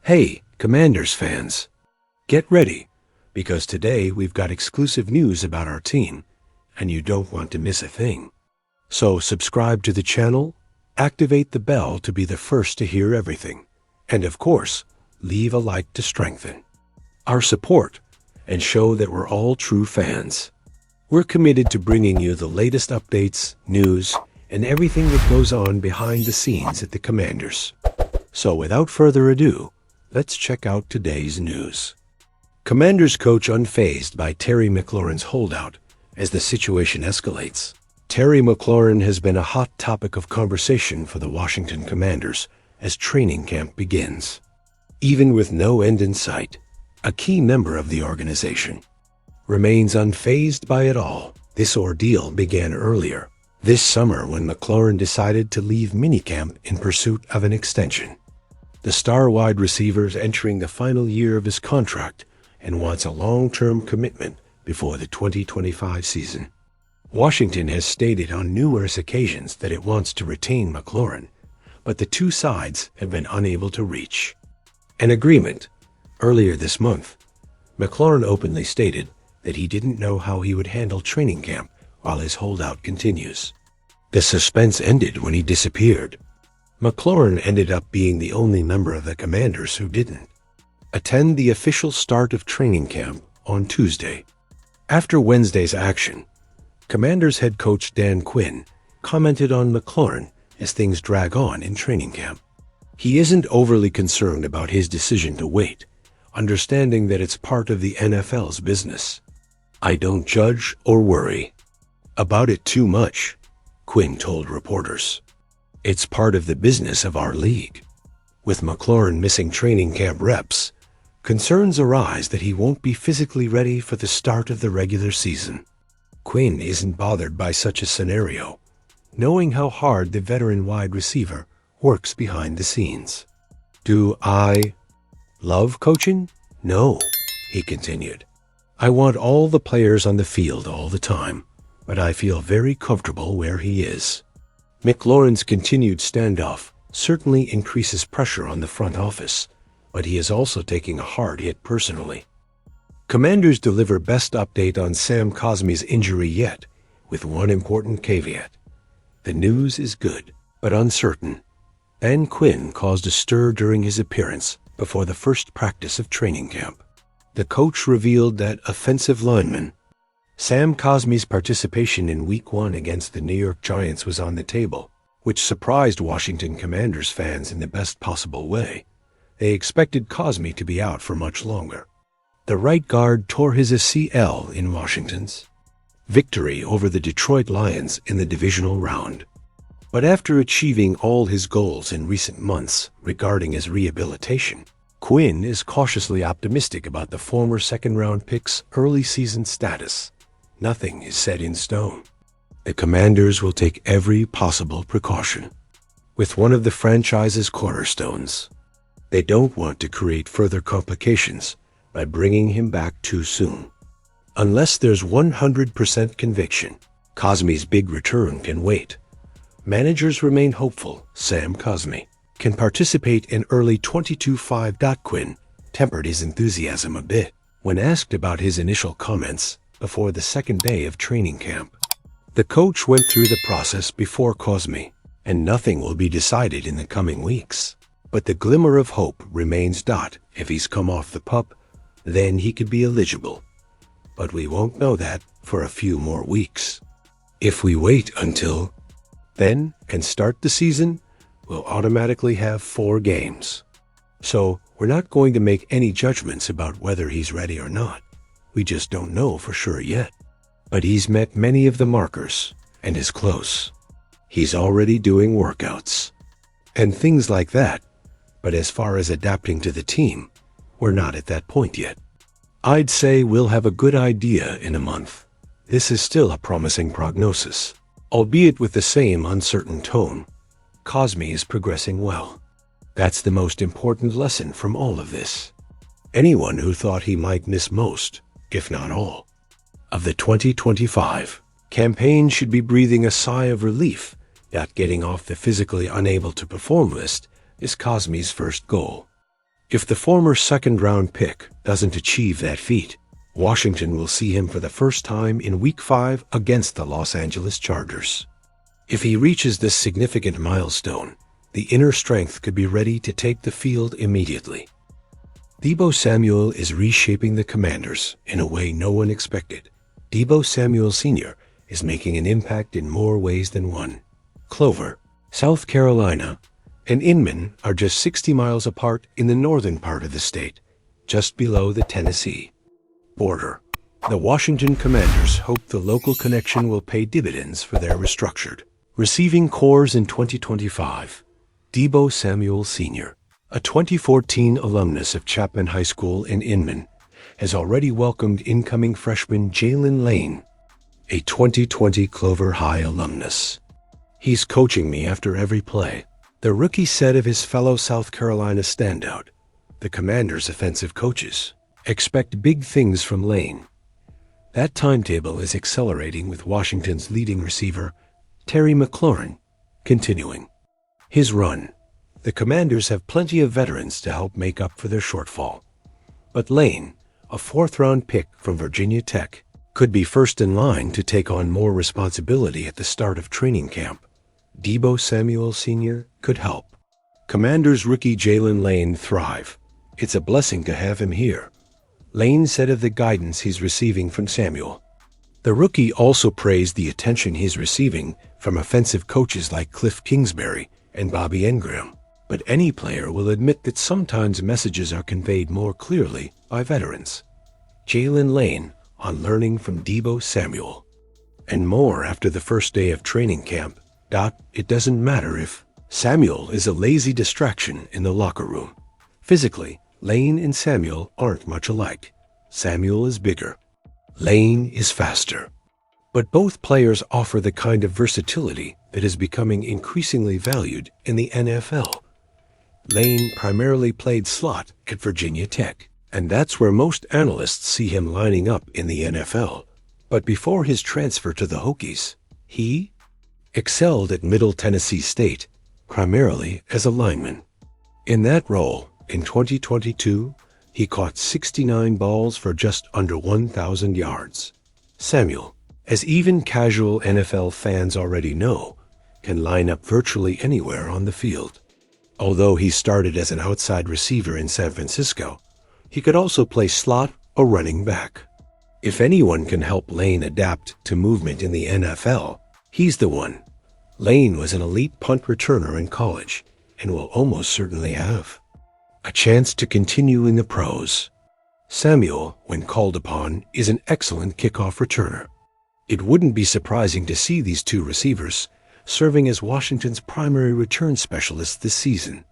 Hey, Commanders fans, get ready, because today we've got exclusive news about our team, and you don't want to miss a thing. So subscribe to the channel, activate the bell to be the first to hear everything, and of course, leave a like to strengthen our support and show that we're all true fans. We're committed to bringing you the latest updates, news, and everything that goes on behind the scenes at the Commanders. So without further ado, let's check out today's news. Commanders coach unfazed by Terry McLaurin's holdout as the situation escalates. Terry McLaurin has been a hot topic of conversation for the Washington Commanders as training camp begins. Even with no end in sight, a key member of the organization remains unfazed by it all. This ordeal began earlier this summer when McLaurin decided to leave minicamp in pursuit of an extension. The star wide receiver is entering the final year of his contract and wants a long-term commitment before the 2025 season. Washington has stated on numerous occasions that it wants to retain McLaurin, but the two sides have been unable to reach an agreement. Earlier this month, McLaurin openly stated that he didn't know how he would handle training camp while his holdout continues. The suspense ended when he disappeared. McLaurin ended up being the only member of the Commanders who didn't attend the official start of training camp on Tuesday. After Wednesday's action, Commanders head coach Dan Quinn commented on McLaurin as things drag on in training camp. He isn't overly concerned about his decision to wait, understanding that it's part of the NFL's business. "I don't judge or worry about it too much," Quinn told reporters. "It's part of the business of our league." With McLaurin missing training camp reps, concerns arise that he won't be physically ready for the start of the regular season. Quinn isn't bothered by such a scenario, knowing how hard the veteran wide receiver works behind the scenes. "Do I love coaching? No," he continued. "I want all the players on the field all the time, but I feel very comfortable where he is." McLaurin's continued standoff certainly increases pressure on the front office, but he is also taking a hard hit personally. Commanders deliver best update on Sam Cosmi's injury yet, with one important caveat. The news is good, but uncertain. Dan Quinn caused a stir during his appearance before the first practice of training camp. The coach revealed that offensive lineman Sam Cosmi's participation in Week 1 against the New York Giants was on the table, which surprised Washington Commanders fans in the best possible way. They expected Cosmi to be out for much longer. The right guard tore his ACL in Washington's victory over the Detroit Lions in the divisional round. But after achieving all his goals in recent months regarding his rehabilitation, Quinn is cautiously optimistic about the former second-round pick's early season status. Nothing is set in stone. The Commanders will take every possible precaution with one of the franchise's cornerstones. They don't want to create further complications by bringing him back too soon. Unless there's 100% conviction, Cosmi's big return can wait. Managers remain hopeful Sam Cosmi can participate in early 22-5. Quinn tempered his enthusiasm a bit when asked about his initial comments before the second day of training camp. The coach went through the process before Cosmi, and nothing will be decided in the coming weeks. But the glimmer of hope remains. If he's come off the PUP, then he could be eligible. But we won't know that for a few more weeks. If we wait until then and start the season, we'll automatically have 4 games. So we're not going to make any judgments about whether he's ready or not. We just don't know for sure yet. But he's met many of the markers and is close. He's already doing workouts and things like that. But as far as adapting to the team, we're not at that point yet. I'd say we'll have a good idea in a month. This is still a promising prognosis, albeit with the same uncertain tone. Cosmi is progressing well. That's the most important lesson from all of this. Anyone who thought he might miss most, if not all, of the 2025 campaign should be breathing a sigh of relief that getting off the physically unable to perform list is Cosmi's first goal. If the former second-round pick doesn't achieve that feat, Washington will see him for the first time in Week 5 against the Los Angeles Chargers. If he reaches this significant milestone, the inner strength could be ready to take the field immediately. Deebo Samuel is reshaping the Commanders in a way no one expected. Deebo Samuel Sr. is making an impact in more ways than one. Clover, South Carolina, and Inman are just 60 miles apart in the northern part of the state, just below the Tennessee border. The Washington Commanders hope the local connection will pay dividends for their restructured receiving corps in 2025. Deebo Samuel Sr., a 2014 alumnus of Chapman High School in Inman, has already welcomed incoming freshman Jalen Lane, a 2020 Clover High alumnus. "He's coaching me after every play," the rookie said of his fellow South Carolina standout. The Commanders' offensive coaches expect big things from Lane. That timetable is accelerating with Washington's leading receiver, Terry McLaurin, continuing his run. The Commanders have plenty of veterans to help make up for their shortfall. But Lane, a fourth-round pick from Virginia Tech, could be first in line to take on more responsibility at the start of training camp. Deebo Samuel Sr. could help. Commanders rookie Jalen Lane thrive. "It's a blessing to have him here," Lane said of the guidance he's receiving from Samuel. The rookie also praised the attention he's receiving from offensive coaches like Cliff Kingsbury and Bobby Engram. But any player will admit that sometimes messages are conveyed more clearly by veterans. Jalen Lane on learning from Deebo Samuel. And more after the first day of training camp. It doesn't matter if Samuel is a lazy distraction in the locker room. Physically, Lane and Samuel aren't much alike. Samuel is bigger. Lane is faster. But both players offer the kind of versatility that is becoming increasingly valued in the NFL. Lane primarily played slot at Virginia Tech, and that's where most analysts see him lining up in the NFL. But before his transfer to the Hokies, he excelled at Middle Tennessee State, primarily as a lineman. In that role, in 2022, he caught 69 balls for just under 1,000 yards. Samuel, as even casual NFL fans already know, can line up virtually anywhere on the field. Although he started as an outside receiver in San Francisco, he could also play slot or running back. If anyone can help Lane adapt to movement in the NFL, he's the one. Lane was an elite punt returner in college and will almost certainly have a chance to continue in the pros. Samuel, when called upon, is an excellent kickoff returner. It wouldn't be surprising to see these two receivers serving as Washington's primary return specialists this season.